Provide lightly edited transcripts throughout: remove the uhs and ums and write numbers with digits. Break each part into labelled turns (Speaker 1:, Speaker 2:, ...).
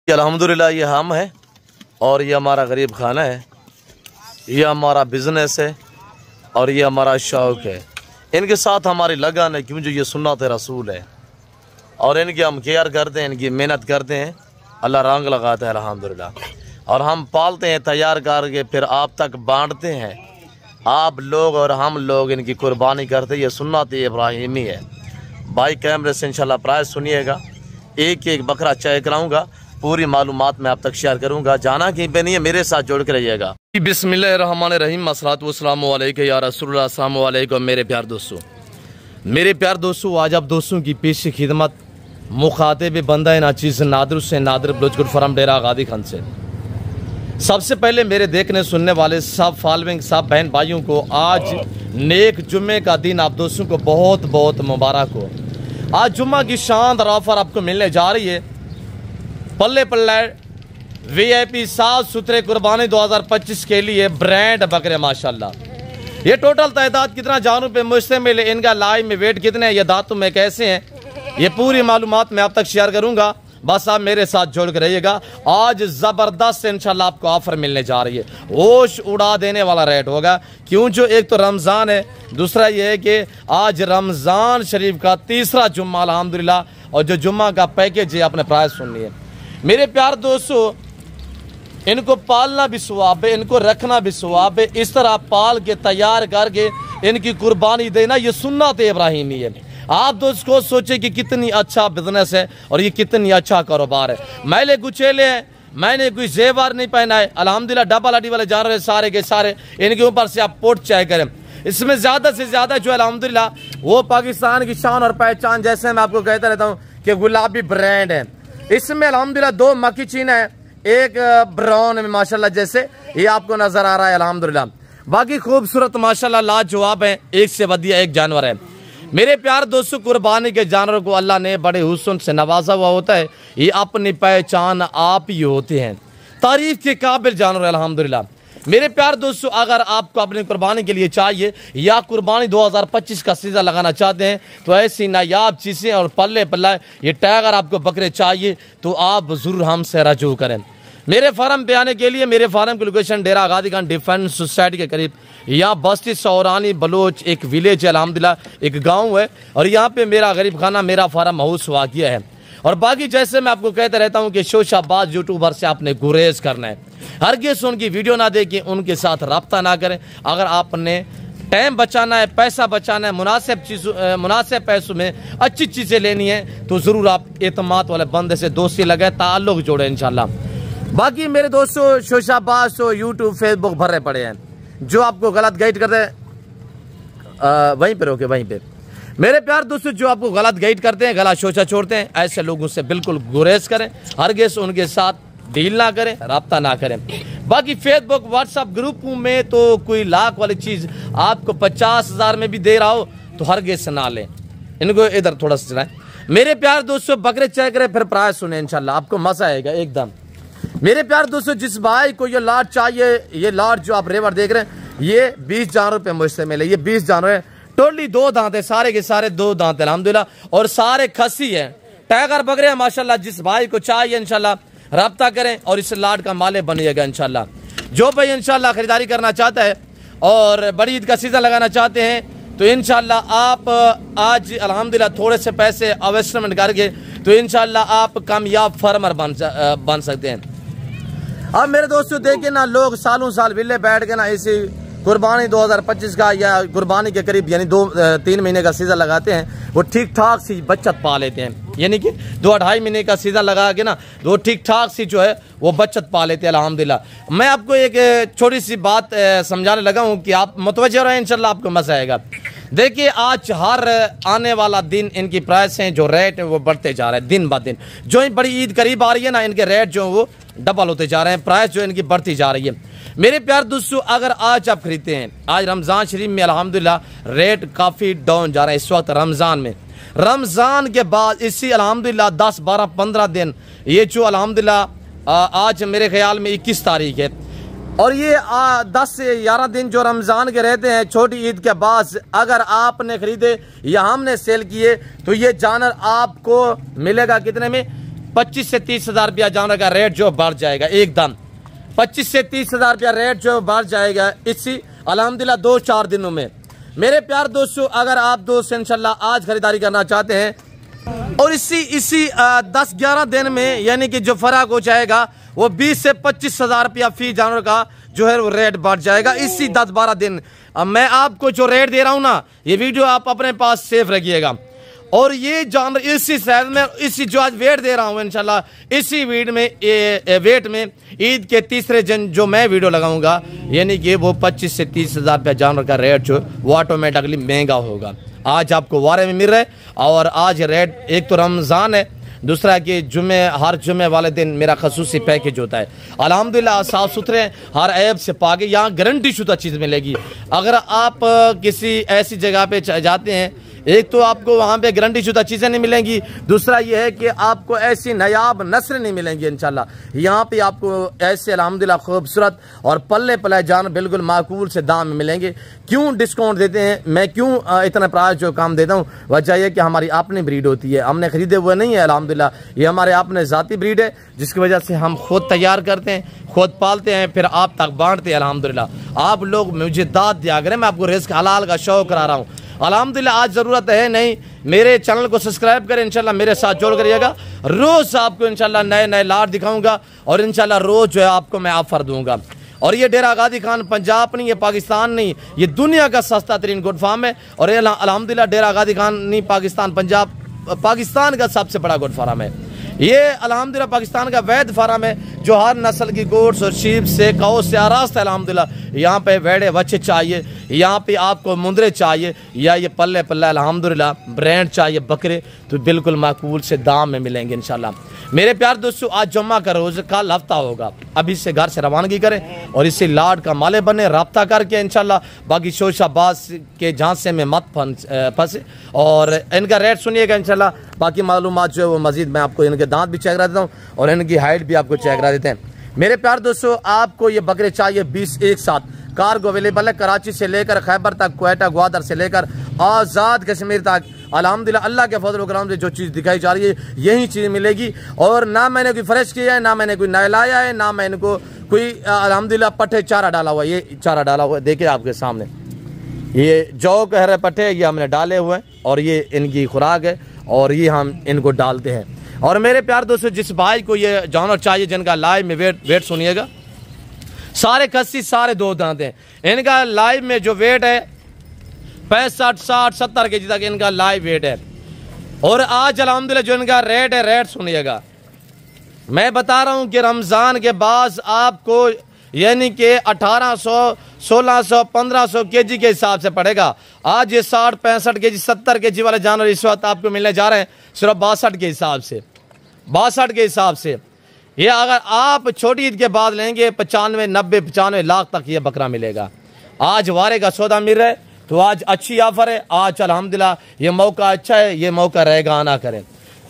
Speaker 1: अल्हम्दुलिल्लाह ये हम है और ये हमारा गरीब खाना है, ये हमारा बिज़नेस है और ये हमारा शौक़ है। इनके साथ हमारी लगन है क्योंकि ये सुन्नत रसूल है और इनकी हम केयर करते हैं, इनकी मेहनत करते हैं, अल्लाह रंग लगाता है अल्हम्दुलिल्लाह। और हम पालते हैं, तैयार करके फिर आप तक बांटते हैं। आप लोग और हम लोग इनकी कुर्बानी करते हैं। ये सुन्नत इब्राहिमी है। भाई कैमरे से इंशाल्लाह प्राइस सुनिएगा। एक एक बकरा चेक कराऊंगा, पूरी मालूमात मैं आप तक शेयर करूंगा। जाना कहीं पे नहीं है, मेरे साथ जोड़ के रहिएगा। बिस्मिल्लाहिर्रहमानिर्रहीम, अस्सलातु वस्सलामु अलैका या रसूलुल्लाह, अस्सलामु अलैकुम मेरे प्यार दोस्तों। मेरे प्यार दोस्तों, आज आप दोस्तों की पेश खिदमत मुखातिब बंदा नाचीज़ नादिर से नादिर ब्लोचगुड फरम डेरा गादी खान से। सबसे पहले मेरे देखने सुनने वाले सब फॉलोइंग सब बहन भाइयों को आज नेक जुम्मे का दिन आप दोस्तों को बहुत बहुत मुबारक हो। आज जुम्मा की शानदार ऑफर आपको मिलने जा रही है। पल्ले पल्ले VIP साफ सुथरे कुर्बानी 2025 के लिए ब्रांड बकरे माशाल्लाह। ये टोटल तादाद कितना जानों पे मुश्तमिल है, इनका लाइव में वेट कितने हैं, ये दांतों में कैसे हैं, ये पूरी मालूमात मैं आप तक शेयर करूंगा। बस आप मेरे साथ जोड़ कर रहिएगा। आज ज़बरदस्त इंशाल्लाह आपको ऑफर मिलने जा रही है। होश उड़ा देने वाला रेट होगा क्यों, जो एक तो रमज़ान है, दूसरा ये है कि आज रमज़ान शरीफ का तीसरा जुम्मा अल्हम्दुलिल्लाह, और जो जुम्मा का पैकेज है अपने प्राइस सुननी है। मेरे प्यार दोस्तों, इनको पालना भी सवाब है, इनको रखना भी सवाब है। इस तरह पाल के तैयार करके इनकी कुर्बानी देना ये सुन्नत इब्राहिमी है। आप दोस्त को सोचे कि कितनी अच्छा बिजनेस है और ये कितनी अच्छा कारोबार है। मैले गुचेले हैं, मैंने कोई जेवर नहीं पहना है, अल्हम्दुलिल्लाह डबल हड्डी वाले जानवर सारे के सारे। इनके ऊपर से आप पोट चेक करें, इसमें ज़्यादा से ज़्यादा जो अल्हम्दुलिल्लाह वो पाकिस्तान की शान और पहचान, जैसे मैं आपको कहता रहता हूँ कि गुलाबी ब्रांड है। इसमें अल्हम्दुलिल्लाह 2 मक्की चीन है, एक ब्राउन में माशाल्लाह जैसे ये आपको नज़र आ रहा है अल्हम्दुलिल्लाह। बाकी खूबसूरत माशाल्लाह लाजवाब है, एक से बढ़िया एक जानवर है। मेरे प्यार दोस्तों, कुर्बानी के जानवर को अल्लाह ने बड़े हुस्न से नवाजा हुआ होता है। ये अपनी पहचान आप ही होते हैं, तारीफ के काबिल जानवर अल्हम्दुलिल्लाह। मेरे प्यार दोस्तों, अगर आपको अपनी कुर्बानी के लिए चाहिए या कुर्बानी 2025 का सीज़न लगाना चाहते हैं तो ऐसी नायाब चीज़ें और पल्ले पल्ला ये टाइगर आपको बकरे चाहिए तो आप ज़रूर हमसे रजू करें। मेरे फार्म पे आने के लिए, मेरे फार्म की लोकेशन डेरा गादी खान डिफेंस सोसाइटी के करीब, यहाँ बस्ती सौरानी बलोच एक विलेज है अल्हम्दुलिल्लाह, एक गांव है, और यहाँ पे मेरा गरीब खाना मेरा फार्म हाउस वाक़िया है। और बाकी जैसे मैं आपको कहता रहता हूँ कि शोशाबाज यूट्यूबर से आपने गुरेज करना है, हरगिज़ उनकी वीडियो ना देखें, उनके साथ रब्ता ना करें। अगर आपने टाइम बचाना है, पैसा बचाना है, मुनासिब पैसों में अच्छी चीज़ें लेनी है तो ज़रूर आप एतमाद वाले बंदे से दोस्ती लगाए, ताल्लुक़ जोड़े इंशाल्लाह। बाकी मेरे दोस्तों, शोशाबाज तो यूट्यूब फेसबुक भरे पड़े हैं, जो आपको गलत गाइड करते हैं वहीं पे रोके, वहीं पे। मेरे प्यार दोस्तों, जो आपको गलत गाइड करते हैं, गलत शोचा छोड़ते हैं, ऐसे लोगों से बिल्कुल गुरेज करें, हरगिज़ उनके साथ डील ना करें, रब्ता ना करें। बाकी फेसबुक व्हाट्सएप ग्रुपों में तो कोई लाख वाली चीज़ आपको 50,000 में भी दे रहा हो तो हरगिज़ ना लें, इनको इधर थोड़ा सा चलाएं। मेरे प्यार दोस्तों, बकरे चेक करें फिर प्राइस सुने, इंशाल्लाह आपको मजा आएगा एकदम। मेरे प्यार दोस्तों, जिस भाई को ये लाट चाहिए, ये लाट जो आप रेवर देख रहे हैं, ये 20 जानवर पे मुझसे मिले। ये 20 जानवर है, टोटली 2 दांत है, सारे के सारे 2 दांत है अल्हम्दुलिल्लाह, और सारे खसी है, टाइगर बकरे हैं माशाल्लाह। जिस भाई को चाहिए इंशाल्लाह रब्ता करें और इस लाट का मालिक बनिएगा इंशाल्लाह। जो भाई इंशाल्लाह खरीदारी करना चाहता है और बड़ी ईद का सीजन लगाना चाहते हैं तो इंशाल्लाह आप आज अल्हम्दुलिल्लाह थोड़े से पैसे इन्वेस्टमेंट करके तो इंशाल्लाह आप कामयाब फार्मर बन सकते हैं। अब मेरे दोस्तों देखिए ना, लोग सालों साल विले बैठ के ना इसी कुर्बानी 2025 का या कुर्बानी के करीब यानी 2-3 महीने का सीज़न लगाते हैं, वो ठीक ठाक सी बचत पा लेते हैं। यानी कि 2-2.5 महीने का सीज़न लगा के ना वो ठीक ठाक सी जो है वो बचत पा लेते हैं अल्हम्दुलिल्लाह। मैं आपको एक छोटी सी बात समझाने लगा हूँ कि आप मुतवज्जह रहें, इंशाल्लाह आपको मज़ा आएगा। देखिए, आज हर आने वाला दिन इनकी प्राइस हैं जो रेट है वो बढ़ते जा रहे हैं दिन ब दिन। जो ही बड़ी ईद करीब आ रही है ना, इनके रेट जो वो डबल होते जा रहे हैं, प्राइस जो इनकी बढ़ती जा रही है। मेरे प्यार दोस्तों, अगर आज आप खरीदते हैं, आज रमज़ान शरीफ में अल्हम्दुलिल्लाह रेट काफ़ी डाउन जा रहा है इस वक्त रमज़ान में। रमज़ान के बाद इसी अल्हम्दुलिल्लाह 10, 12, 15 दिन, ये जो अल्हम्दुलिल्लाह आज मेरे ख्याल में 21 तारीख है, और ये 10 से 11 दिन जो रमज़ान के रहते हैं छोटी ईद के बाद, अगर आपने खरीदे या हमने सेल किए तो ये जानवर आपको मिलेगा कितने में,
Speaker 2: 25 से 30 हज़ार रुपया जानवर का रेट जो बढ़ जाएगा एकदम। 25 से 30 हज़ार रुपया रेट जो बढ़ जाएगा इसी अल्हम्दुलिल्लाह 2-4 दिनों में। मेरे प्यार दोस्तों, अगर आप दोस्त इंशाल्लाह आज खरीदारी करना चाहते हैं और इसी 10-11 दिन में यानी कि जो फर्क हो जाएगा वो 20 से 25 हज़ार रुपया फी जानवर का जो है वो रेट बढ़ जाएगा इसी 10-12 दिन। अब मैं आपको जो रेट दे रहा हूँ ना, ये वीडियो आप अपने पास सेफ रखिएगा। और ये जानवर इसी साइज में, इसी जो आज वेट दे रहा हूँ इंशाल्लाह इसी वेट में ईद के तीसरे दिन जो मैं वीडियो लगाऊंगा यानी कि वो 25 से 30 हज़ार रुपया जानवर का रेट जो वो ऑटोमेटिकली महंगा होगा। आज आपको वारे में मिल रहा है और आज रेट, एक तो रमज़ान है, दूसरा कि हर जुमे वाले दिन मेरा खसूसी पैकेज होता है। अल्हम्दुलिल्लाह साफ़ सुथरे हर ऐब से पाके यहाँ गारंटी शुदा चीज़ मिलेगी। अगर आप किसी ऐसी जगह पे जाते हैं, एक तो आपको वहाँ पे गारंटी शुदा चीज़ें नहीं मिलेंगी, दूसरा ये है कि आपको ऐसी नायाब नस्ल नहीं मिलेंगी इंशाल्लाह। यहाँ पे आपको ऐसे अल्हम्दुलिल्लाह खूबसूरत और पल्ले पल्ले जान बिल्कुल माकूल से दाम में मिलेंगे। क्यों डिस्काउंट देते हैं, मैं क्यों इतना प्राइस जो काम देता हूँ, वजह यह कि हमारी अपनी ब्रीड होती है, हमने खरीदे हुए नहीं है अल्हम्दुलिल्लाह, ये हमारे अपने ज़ाती ब्रीड है जिसकी वजह से हम खुद तैयार करते हैं, खुद पालते हैं, फिर आप तक बांटते हैं अल्हम्दुलिल्लाह। आप लोग मुझे दाद दिया करें, मैं आपको रिज़्क़ हलाल का शौक़ करा रहा हूँ अल्हम्दुलिल्लाह। आज ज़रूरत है नहीं, मेरे चैनल को सब्सक्राइब करें इंशाल्लाह, मेरे साथ जोड़ करिएगा। रोज़ आपको इंशाल्लाह नए नए लाट दिखाऊंगा और इंशाल्लाह रोज़ जो है आपको मैं ऑफर दूंगा। और ये डेरा गाजी खान पंजाब नहीं, ये पाकिस्तान नहीं, ये दुनिया का सस्ता तरीन गुड फार्म है। और ये अल्हम्दुलिल्लाह डेरा गाजी खान नहीं पाकिस्तान, पंजाब पाकिस्तान का सबसे बड़ा गुड फार्म है। ये अल्हम्दुलिल्लाह पाकिस्तान का वैध फार्म है जो हर नस्ल की गोट्स और शीप से काऊ से आरास्त है अल्हम्दुलिल्लाह। यहाँ पे वेड़े बच्चे चाहिए, यहाँ पे आपको मुंदरे चाहिए या ये पल्ले पल्ला अल्हम्दुलिल्लाह ब्रांड चाहिए बकरे, तो बिल्कुल माकूल से दाम में मिलेंगे इंशाल्लाह। मेरे प्यार दोस्तों, आज जुम्मा का रोज़ कल हफ्ता होगा, अभी से घर से रवानगी करें और इसी लाड का माले बने, रब्ता करके इंशाल्लाह। बाकी शोशाबाज के झांसे में मत फंसे और इनका रेट सुनिएगा इंशाल्लाह। बाकी मालूमात जो है वो मजीद मैं आपको इनके दांत भी चेक करा देता हूँ और इनकी हाइट भी आपको चेक करा देते हैं। मेरे प्यार दोस्तों, आपको ये बकरे चाहिए 20 एक साथ, कार्गो अवेलेबल है कराची से लेकर खैबर तक, क्वेटा ग्वादर से लेकर आज़ाद कश्मीर तक। अल्हम्दुलिल्लाह अल्लाह के फजल करम से जो चीज़ दिखाई जा रही है यही चीज़ मिलेगी। और ना मैंने कोई फ्रेश किया है, ना मैंने कोई नहलाया है, ना मैंने को कोई अल्हम्दुलिल्लाह पट्टे चारा डाला हुआ है। ये चारा डाला हुआ है, देखिए आपके सामने ये जौ के हरे पट्टे ये हमने डाले हुए हैं और ये इनकी खुराक है और ये हम इनको डालते हैं। और मेरे प्यार दोस्तों, जिस भाई को ये जानवर चाहिए जिनका लाइव में वेट सुनिएगा, सारे खस्सी सारे 2 दांत हैं, इनका लाइव में जो वेट है 65, 60, 70 केजी तक इनका लाइव वेट है। और आज अल्हम्दुलिल्लाह जो इनका रेट है, रेट सुनिएगा, मैं बता रहा हूं कि रमज़ान के बाद आपको यानी कि 1800, 1600, 1500 केजी के हिसाब से पड़ेगा। आज ये 60, 65 केजी, 70 केजी वाले जानवर इस वक्त आपको मिलने जा रहे हैं सिर्फ 62 के हिसाब से, 62 के हिसाब से। ये अगर आप छोटी ईद के बाद लेंगे 95, 90, 95 लाख तक ये बकरा मिलेगा। आज वारे का सौदा मिल रहा है तो आज अच्छी ऑफर है। आज अल्हम्दुलिल्लाह ये मौका अच्छा है, ये मौका रहेगा, ना करें।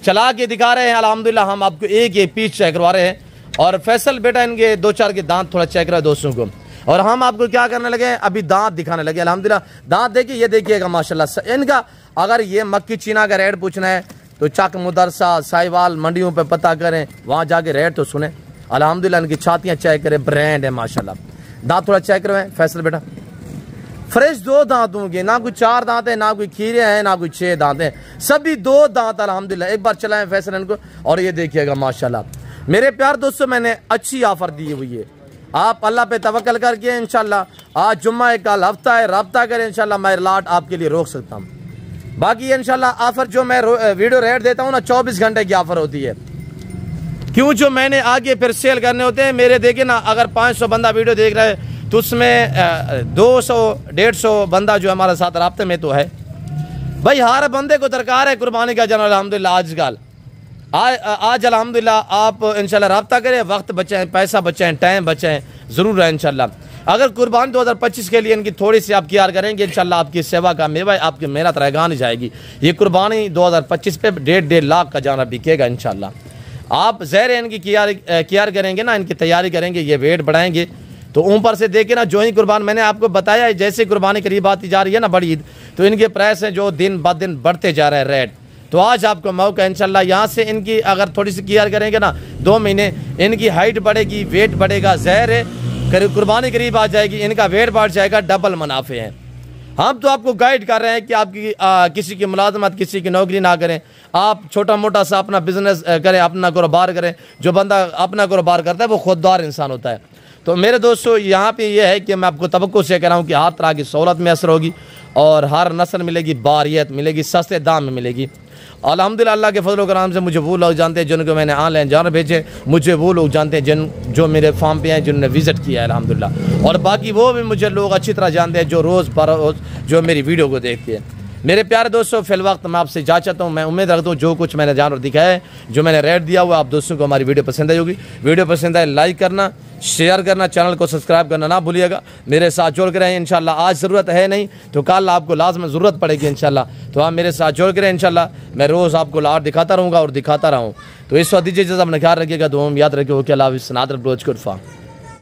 Speaker 2: चला के दिखा रहे हैं अल्हम्दुलिल्लाह, हम आपको एक पीस चेक करवा रहे हैं। और फैसल बेटा इनके 2-4 के दांत थोड़ा चेक रहा है दोस्तों को। और हम आपको क्या करने लगे हैं, अभी दांत दिखाने लगे अल्हम्दुलिल्लाह। दांत देखिए, ये देखिएगा माशाल्लाह इनका। अगर ये मक्की चीना का रेट पूछना है तो चक मुदरसा साहिवाल मंडियों पे पता करें, वहाँ जाके रेट तो सुने अल्हम्दुलिल्लाह। इनकी छातियाँ चेक करें, ब्रांड है माशाल्लाह। दांत थोड़ा चेक करवाएं फैसल बेटा, फ्रेश 2 दांत होंगे, ना कोई 4 दांत है, ना कोई खीरे हैं, ना कोई 6 दांत हैं, सभी 2 दांत अल्हम्दुलिल्लाह। एक बार चलाएं फैसल इनको और ये देखिएगा माशाल्लाह। मेरे प्यार दोस्तों, मैंने अच्छी ऑफर दी हुई है, आप अल्लाह पे तवक्कल करके इंशाल्लाह आज जुम्मा है, कल हफ्ता है, रब्ता करें इंशाल्लाह, मैं लाट आपके लिए रोक सकता हूँ। बाकी इंशाल्लाह ऑफर जो मैं वीडियो रेट देता हूँ ना 24 घंटे की ऑफर होती है। क्यों, जो मैंने आगे फिर सेल करने होते हैं मेरे, देखे ना, अगर 500 बंदा वीडियो देख रहा है तो उसमें 200-150 बंदा जो हमारे साथ राब्ते में तो है। भाई हर बंदे को दरकार है कुर्बानी का जानवर अल्हम्दुलिल्लाह। आजकल आज अल्हम्दुलिल्लाह आप इंशाल्लाह रब्ता करें, वक्त बचाएं, पैसा बचाएं, टाइम बचाएं, ज़रूर है इंशाल्लाह। अगर कुर्बानी 2025 के लिए इनकी थोड़ी सी आप केयर करेंगे इंशाल्लाह, आपकी सेवा का मेवा आपकी मेहनत रहेगा नहीं जाएगी। ये कुर्बानी 2025 पे 1.5 लाख का जानवर बिकेगा इंशाल्लाह। आप ज़हर इनकी केयर करेंगे ना, इनकी तैयारी करेंगे, ये वेट बढ़ाएंगे तो ऊपर से देखे ना, जो ही कुर्बान मैंने आपको बताया जैसे कुर्बानी करीब आती जा रही है ना बड़ी ईद, तो इनके प्राइस हैं जो दिन ब दिन बढ़ते जा रहे हैं रेट। तो आज आपको मौका इंशाल्लाह। यहाँ से इनकी अगर थोड़ी सी केयर करेंगे ना 2 महीने, इनकी हाइट बढ़ेगी, वेट बढ़ेगा, ज़हर है कुर्बानी करीब आ जाएगी, इनका वेट बढ़ जाएगा, डबल मुनाफे हैं। हम तो आपको गाइड कर रहे हैं कि आपकी किसी की मुलाजमत, किसी की नौकरी ना करें, आप छोटा मोटा सा अपना बिजनेस करें, अपना कारोबार करें। जो बंदा अपना कारोबार करता है वो खुददार इंसान होता है। तो मेरे दोस्तों यहाँ पे ये है कि मैं आपको तवक्को से कह रहा हूँ कि हर तरह की सहूलत मैसर होगी और हर नस्ल मिलेगी, बारियत मिलेगी, सस्ते दाम में मिलेगी। अल्हम्दुलिल्लाह अल्लाह के फजल कराम से मुझे वो लोग जानते हैं जिनको मैंने ऑनलाइन जानवर भेजे, मुझे वो लोग जानते हैं जो मेरे फार्म पे हैं, जिन्होंने विज़िट किया है अल्हम्दुलिल्लाह। और बाकी वो भी मुझे लोग अच्छी तरह जानते हैं जो रोज़ बरोज़ जो मेरी वीडियो को देखते हैं। मेरे प्यारे दोस्तों, फिल वक्त मैं आपसे जा चाहता हूँ, मैं उम्मीद रखता हूँ जो कुछ मैंने जानवर दिखाया है, जो मैंने रेट दिया हुआ, आप दोस्तों को हमारी वीडियो पसंद आई होगी। वीडियो पसंद आए लाइक करना, शेयर करना, चैनल को सब्सक्राइब करना ना भूलिएगा। मेरे साथ जुड़ के रहें इंशाल्लाह। आज ज़रूरत है नहीं तो कल आपको लाजम ज़रूरत पड़ेगी इंशाल्लाह। तो आप मेरे साथ जुड़ के रहें इंशाल्लाह। मैं रोज़ आपको लाट दिखाता रहूँगा और दिखाता रहूँ। तो इस वक्त दीजिए जब अपना ख्याल रखिएगा, तो हम याद रखिए कि अल्लाह सनातन अप्रोच गुड फार्म।